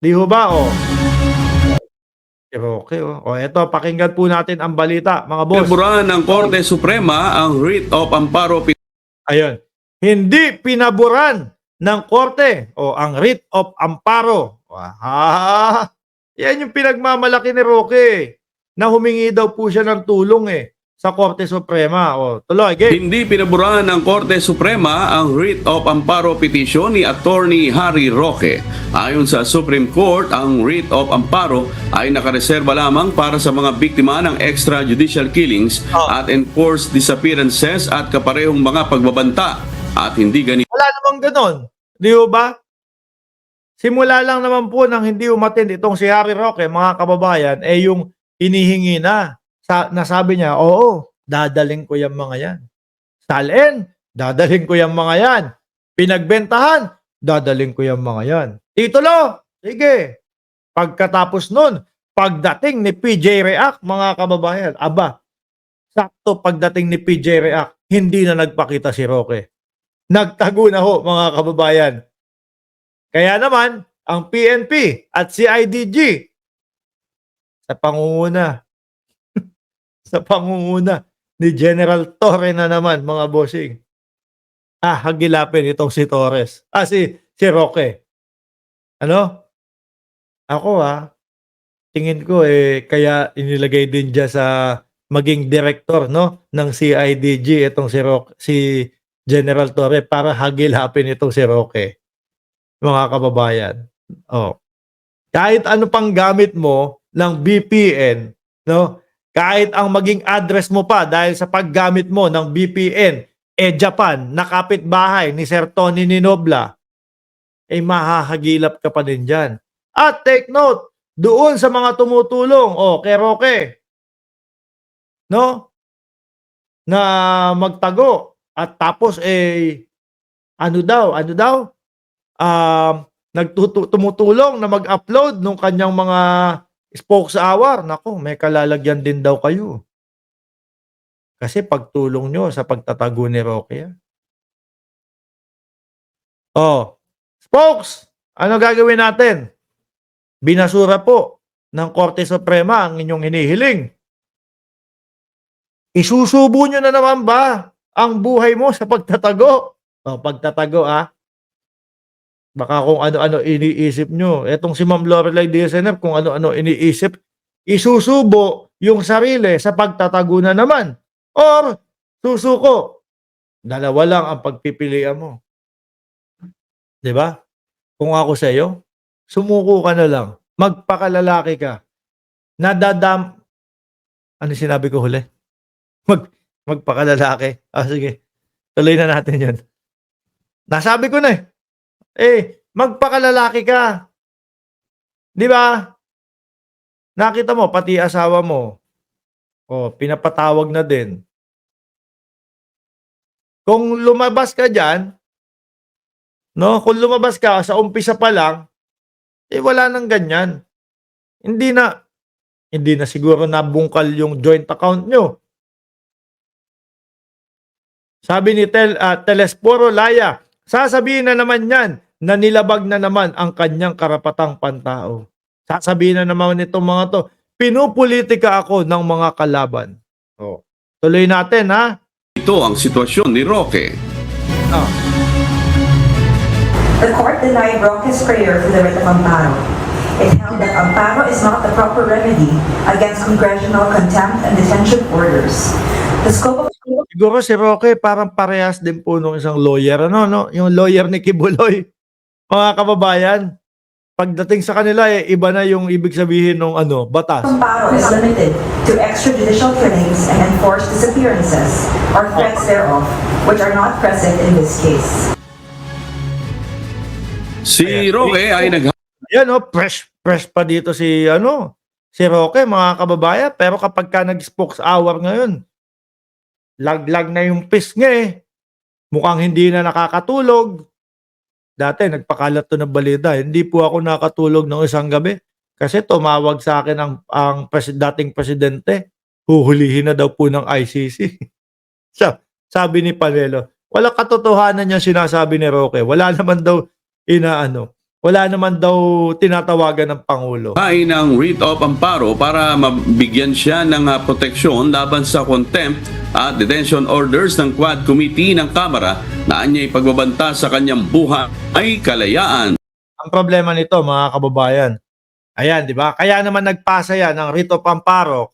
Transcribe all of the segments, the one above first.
'Di ho ba, oh? Si Roque, oh. Oh, eto pakinggan po natin ang balita, mga boss. Pinaboran ng Korte Suprema ang writ of amparo Ayun. Hindi pinaboran ng korte o ang writ of amparo. Yan yung pinagmamalaki ni Roque na humingi daw po siya ng tulong sa Korte Suprema. O, tuloy, game. Hindi pinaboran ng Korte Suprema ang writ of amparo petition ni Attorney Harry Roque. Ayon sa Supreme Court, ang writ of amparo ay nakareserba lamang para sa mga biktima ng extrajudicial killings at enforced disappearances at kaparehong mga pagbabanta at hindi ganito. Wala namang ganon. Di ba? Simula lang naman po nang hindi umattend itong si Harry Roque, mga kababayan, yung hinihingi na. Nasabi niya, oo, dadaling ko yung mga yan. Salin, dadaling ko yung mga yan. Pinagbentahan, dadaling ko yung mga yan. Titulo, sige. Pagkatapos nun, pagdating ni PJ React, mga kababayan, aba, sakto pagdating ni PJ React, hindi na nagpakita si Roque. Nagtago na ho, mga kababayan. Kaya naman, ang PNP at CIDG sa pangunguna sa pangunguna ni General Torre na naman, mga bossing. Hagilapin itong si Torres. Si Roque. Ano? Ako tingin ko kaya inilagay din dyan sa maging director, no, ng CIDG itong si General Torre para hagilapin itong si Roque. Mga kababayan. Oh. Kahit ano pang gamit mo ng VPN, no? Kahit ang maging address mo pa dahil sa paggamit mo ng VPN, Japan, na kapitbahay ni Sir Tony Ninobla, mahahagilap ka pa din dyan. At take note, doon sa mga tumutulong, kay Roque, no? Na magtago. At tapos, ano daw? Tumutulong na mag-upload ng kanyang mga spokeshour. Nako, may kalalagyan din daw kayo. Kasi pagtulong nyo sa pagtatago ni Roque. Spokes, ano gagawin natin? Binasura po ng Korte Suprema ang inyong hinihiling. Isusubo nyo na naman ba ang buhay mo sa pagtatago? Pagtatago baka kung ano-ano iniisip nyo. Etong si Ma'am Lorelai DSNF, kung ano-ano iniisip, isusubo yung sarili sa pagtatago na naman. Or, susuko. Dalawa lang ang pagpipilian mo. Diba? Kung ako sa iyo, sumuko ka na lang. Magpakalalaki ka. Ano sinabi ko huli? Magpakalalaki. Sige. Tuloy na natin yun. Nasabi ko na magpakalalaki ka. Di ba? Nakita mo, pati asawa mo, pinapatawag na din. Kung lumabas ka dyan, no? Kung lumabas ka sa umpisa pa lang, wala nang ganyan. Hindi na siguro nabungkal yung joint account nyo. Sabi ni Telesforo Laya, sasabihin na naman yan na nilabag na naman ang kanyang karapatang pantao. Sasabihin na naman itong mga to, pinupolitika ako ng mga kalaban. Tuloy natin, Ito ang sitwasyon ni Roque. The court denied Roque's prayer for the writ of amparo. It held that amparo is not the proper remedy against congressional contempt and detention orders. The scope of Siguro si Roque parang parehas din po nung isang lawyer, no? Yung lawyer ni Kibuloy. Mga kababayan, pagdating sa kanila, iba na yung ibig sabihin ng batas. amparo is limited to extrajudicial killings and enforced disappearances or threats thereof, which are not present in this case. Si Roque ay Ayan, fresh pa dito si Roque, mga kababayan. Pero kapag ka nag-spokeshour ngayon, laglag na yung pis niya Mukhang hindi na nakakatulog. Dati, nagpakalat to ng balita. Hindi po ako nakatulog ng isang gabi. Kasi tumawag sa akin ang dating presidente. Huhulihin na daw po ng ICC. Sabi ni Panelo, wala katotohanan yung sinasabi ni Roque. Wala naman daw wala naman daw tinatawagan ng Pangulo. Ay ng writ of amparo para mabigyan siya ng proteksyon laban sa contempt at detention orders ng Quad Committee ng Kamara na anyay pagbabanta sa kanyang buhay ay kalayaan. Ang problema nito, mga kababayan, ayan, di ba? Kaya naman nagpasa yan ng writ of amparo.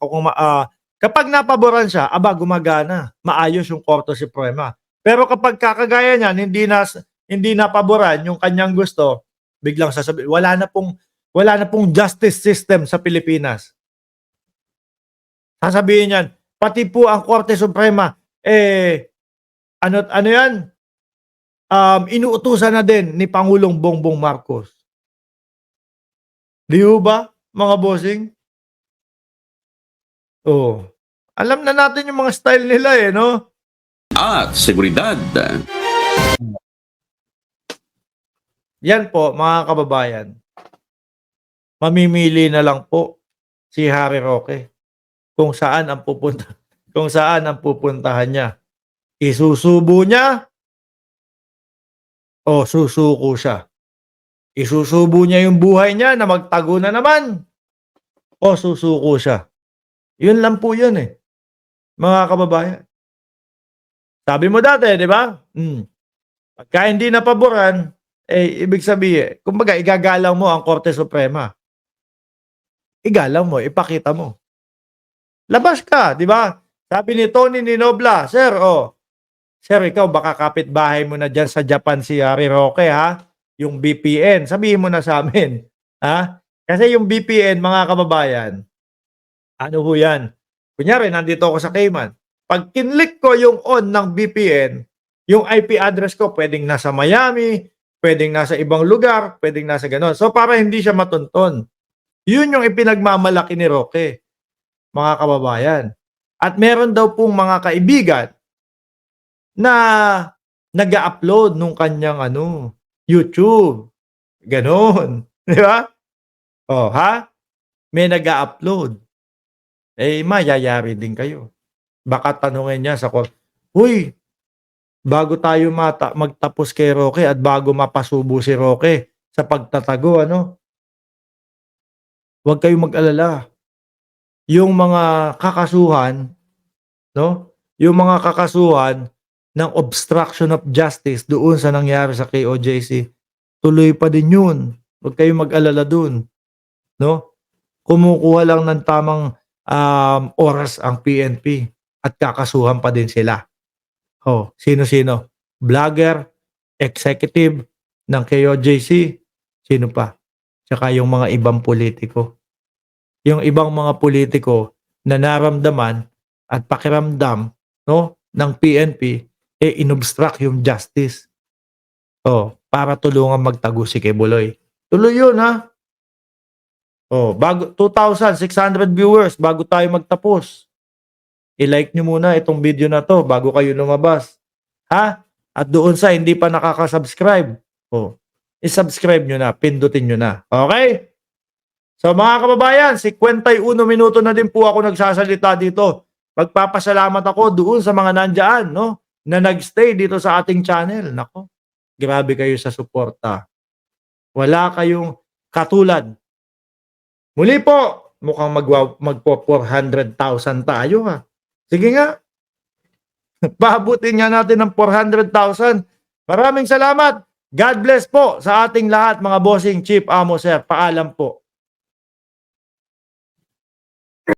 Kapag napaboran siya, gumagana. Maayos yung Korte Suprema. Pero kapag kakagaya niyan, hindi napaboran yung kanyang gusto, biglang sasabihin, wala na pong justice system sa Pilipinas. Sasabihin niyan, pati po ang Korte Suprema, ano yan? Inuutusan na din ni Pangulong Bongbong Marcos. Di ba, mga bossing? Oh. Alam na natin yung mga style nila no? At seguridad. Yan po, mga kababayan. Mamimili na lang po si Harry Roque kung saan ang pupuntahan niya. Isusubo niya o susuko siya. Isusubo niya yung buhay niya na magtago na naman o susuko siya. Yun lang po yun mga kababayan. Sabi mo dati, di ba? Pagka hindi napaboran, ibig sabihin, kumbaga, igagalang mo ang Korte Suprema. Igalang mo, ipakita mo. Labas ka, di ba? Sabi ni Tony Ninobla, Sir, Sir, ikaw baka kapitbahay mo na dyan sa Japan si Harry Roque, ha? Yung VPN, sabihin mo na sa amin. Ha? Kasi yung VPN, mga kababayan, ano ho yan? Kunyari, nandito ako sa Cayman. Pag kinlik ko yung on ng VPN, yung IP address ko pwedeng nasa Miami, pwedeng nasa ibang lugar, pwedeng nasa ganon. So, para hindi siya matunton. Yun yung ipinagmamalaki ni Roque, mga kababayan. At meron daw pong mga kaibigan na nag-upload nung kanyang YouTube. Ganon. Di ba? May nag-upload. Mayayari din kayo. Baka tanungin niya sa Uy, bago tayo magtapos kay Roque at bago mapasubo si Roque sa pagtatago, huwag kayong mag-alala. Yung mga kakasuhan, yung mga kakasuhan ng obstruction of justice doon sa nangyari sa KOJC, tuloy pa din yun. Huwag kayong mag-alala dun. Kumukuha lang ng tamang oras ang PNP at kakasuhan pa din sila. Sino-sino? Vlogger, executive ng KOJC, sino pa? Tsaka yung mga ibang politiko. Yung ibang mga politiko na naramdaman at pakiramdam ng PNP, inobstruct yung justice. Para tulungan magtago si Kibuloy. Tuloy yun, ha? Bago 2,600 viewers bago tayo magtapos. I-like nyo muna itong video na to bago kayo lumabas. Ha? At doon sa hindi pa nakaka-subscribe, i-subscribe nyo na, pindutin nyo na. Okay? So mga kababayan, 51 minuto na din po ako nagsasalita dito. Magpapasalamat ako doon sa mga nandyan, na nagstay dito sa ating channel. Nako, grabe kayo sa suporta. Wala kayong katulad. Muli po, mukhang magpo 400,000 tayo, ha. Sige nga. Paabutin nga natin ng 400,000. Maraming salamat. God bless po sa ating lahat, mga bossing, chief, amo, sir. Paalam po.